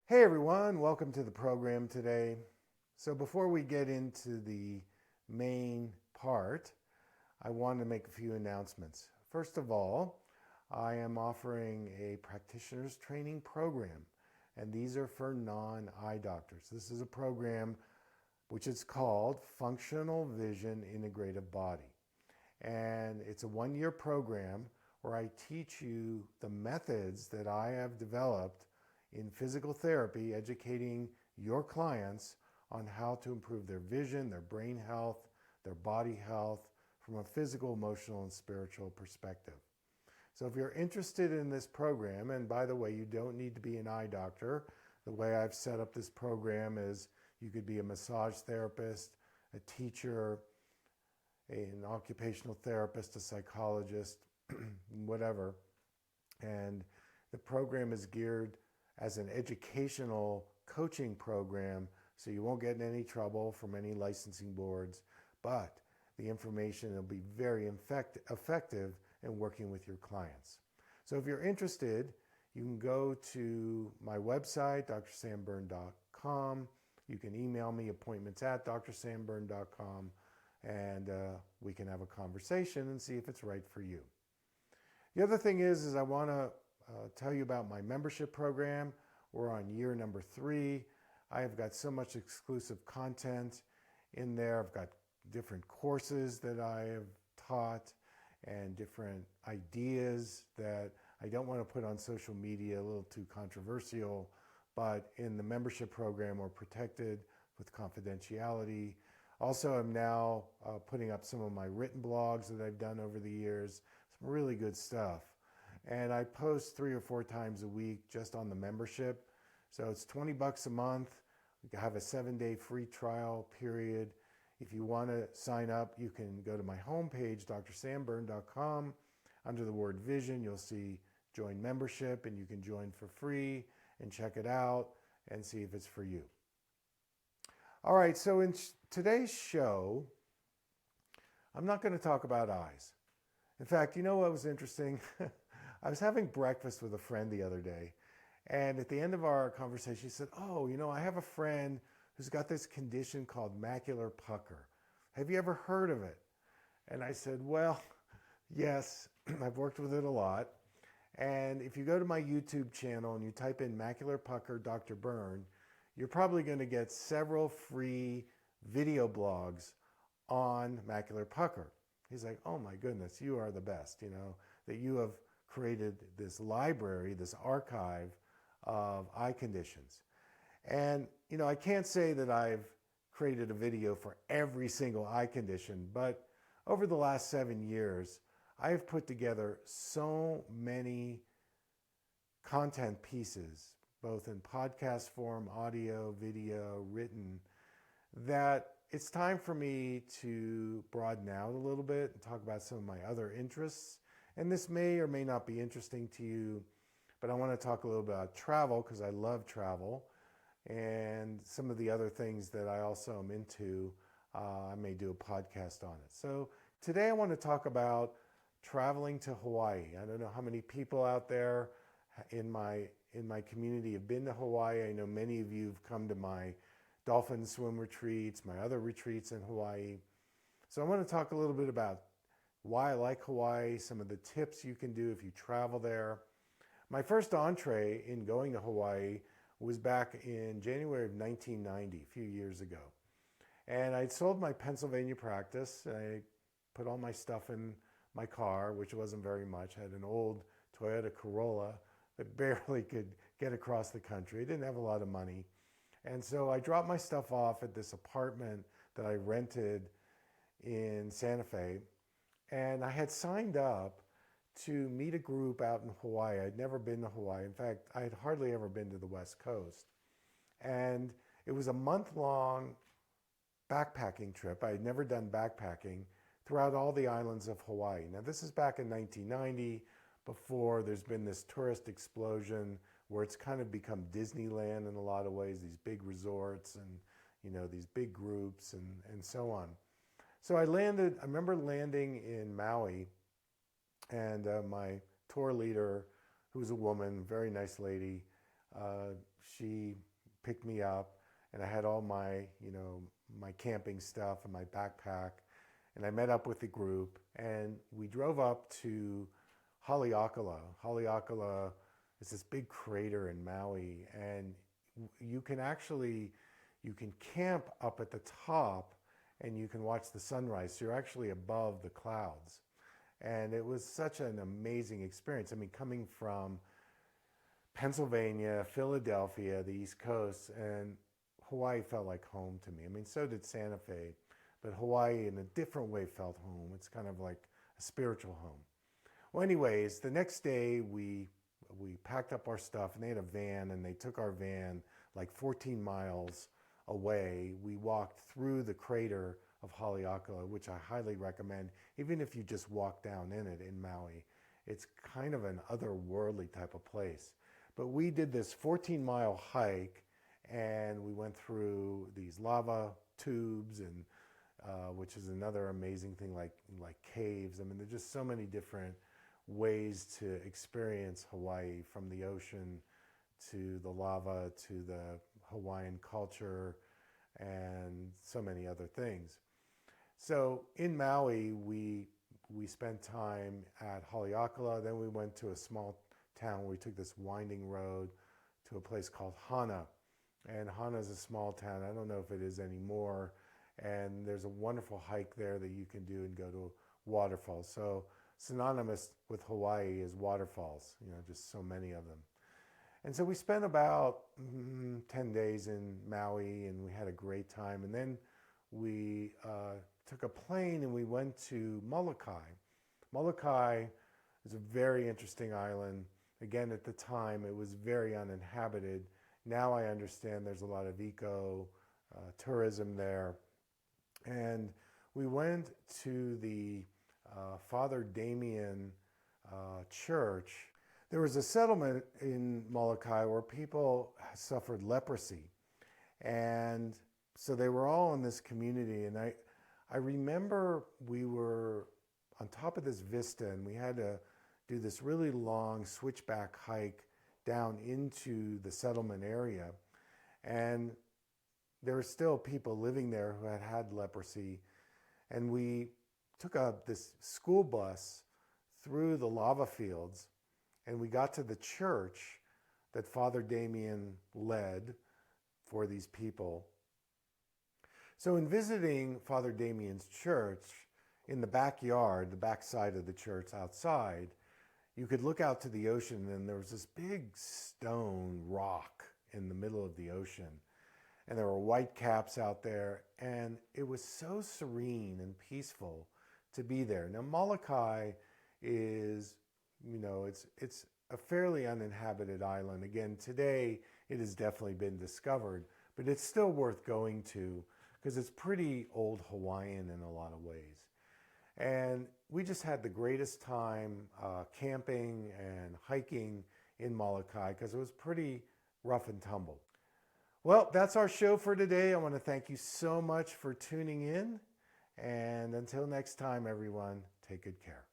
Hey everyone, welcome to the program today. So, before we get into the main part, I want to make a few announcements. First of all, I am offering a practitioner's training program, and these are for non eye doctors. This is a program which is called Functional Vision Integrative Body. And it's a 1 year program where I teach you the methods that I have developed in physical therapy, educating your clients on how to improve their vision, their brain health, their body health from a physical, emotional, and spiritual perspective. So if you're interested in this program, and by the way, you don't need to be an eye doctor. The way I've set up this program is you could be a massage therapist, a teacher, an occupational therapist, a psychologist, whatever. And the program is geared as an educational coaching program, so you won't get in any trouble from any licensing boards, but the information will be very effective in working with your clients. So if you're interested, you can go to my website, drsamburn.com. You can email me appointments@drsamburn.com, and we can have a conversation and see if it's right for you. The other thing is I want to tell you about my membership program. We're on year number 3. I have got so much exclusive content in there. I've got different courses that I have taught and different ideas that I don't want to put on social media, a little too controversial, but in the membership program we're protected with confidentiality. Also, I'm now putting up some of my written blogs that I've done over the years, some really good stuff. And I post 3 or 4 times a week just on the membership. So it's $20 a month. We have a 7-day free trial period. If you want to sign up, you can go to my homepage, drsamburn.com. Under the word vision, you'll see join membership, and you can join for free and check it out and see if it's for you. All right, so in today's show, I'm not going to talk about eyes. In fact, you know what was interesting? I was having breakfast with a friend the other day, and at the end of our conversation, he said, I have a friend who's got this condition called macular pucker. Have you ever heard of it? And I said, well, yes, I've worked with it a lot. And if you go to my YouTube channel and you type in macular pucker Dr. Byrne, you're probably going to get several free video blogs on macular pucker. He's like, oh my goodness, you are the best, that you have created this library, this archive of eye conditions. And, I can't say that I've created a video for every single eye condition, but over the last 7 years, I've put together so many content pieces, both in podcast form, audio, video, written, that it's time for me to broaden out a little bit and talk about some of my other interests. And this may or may not be interesting to you, but I want to talk a little bit about travel because I love travel, and some of the other things that I also am into. I may do a podcast on it. So today I want to talk about traveling to Hawaii. I don't know how many people out there in my community have been to Hawaii. I know many of you have come to my dolphin swim retreats, my other retreats in Hawaii. So I want to talk a little bit about why I like Hawaii, some of the tips you can do if you travel there. My first entree in going to Hawaii was back in January of 1990, a few years ago. And I'd sold my Pennsylvania practice. I put all my stuff in my car, which wasn't very much. I had an old Toyota Corolla that barely could get across the country. I didn't have a lot of money. And so I dropped my stuff off at this apartment that I rented in Santa Fe. And I had signed up to meet a group out in Hawaii. I'd never been to Hawaii. In fact, I had hardly ever been to the West Coast. And it was a month-long backpacking trip. I had never done backpacking throughout all the islands of Hawaii. Now, this is back in 1990, before there's been this tourist explosion where it's kind of become Disneyland in a lot of ways, these big resorts and, these big groups and so on. So I remember landing in Maui, and my tour leader, who was a woman, very nice lady, she picked me up, and I had all my, my camping stuff and my backpack, and I met up with the group, and we drove up to Haleakala. Haleakala is this big crater in Maui, and you can camp up at the top, and you can watch the sunrise. So you're actually above the clouds. And it was such an amazing experience. I mean, coming from Pennsylvania, Philadelphia, the East Coast, and Hawaii felt like home to me. I mean, so did Santa Fe, but Hawaii in a different way felt home. It's kind of like a spiritual home. Well, anyways, the next day we packed up our stuff, and they had a van, and they took our van like 14 miles away. We walked through the crater of Haleakala, which I highly recommend, even if you just walk down in it in Maui. It's kind of an otherworldly type of place. But we did this 14-mile hike, and we went through these lava tubes, and which is another amazing thing, like caves. I mean, there's just so many different ways to experience Hawaii, from the ocean to the lava to the Hawaiian culture and so many other things. So in Maui, we spent time at Haleakala. Then we went to a small town where we took this winding road to a place called Hana. And Hana is a small town. I don't know if it is anymore. And there's a wonderful hike there that you can do and go to waterfalls. So synonymous with Hawaii is waterfalls, just so many of them. And so we spent about 10 days in Maui, and we had a great time. And then we took a plane and we went to Molokai. Molokai is a very interesting island. Again, at the time, it was very uninhabited. Now I understand there's a lot of tourism there. And we went to the Father Damien church. There was a settlement in Molokai where people suffered leprosy. And so they were all in this community. And I remember we were on top of this vista, and we had to do this really long switchback hike down into the settlement area. And there were still people living there who had leprosy. And we took this school bus through the lava fields, and we got to the church that Father Damien led for these people. So in visiting Father Damien's church, in the backyard, the backside of the church outside, you could look out to the ocean, and there was this big stone rock in the middle of the ocean. And there were white caps out there, and it was so serene and peaceful to be there. Now, Molokai is, it's a fairly uninhabited island. Again, today it has definitely been discovered, but it's still worth going to because it's pretty old Hawaiian in a lot of ways. And we just had the greatest time camping and hiking in Molokai because it was pretty rough and tumble. Well, that's our show for today. I want to thank you so much for tuning in. And until next time, everyone, take good care.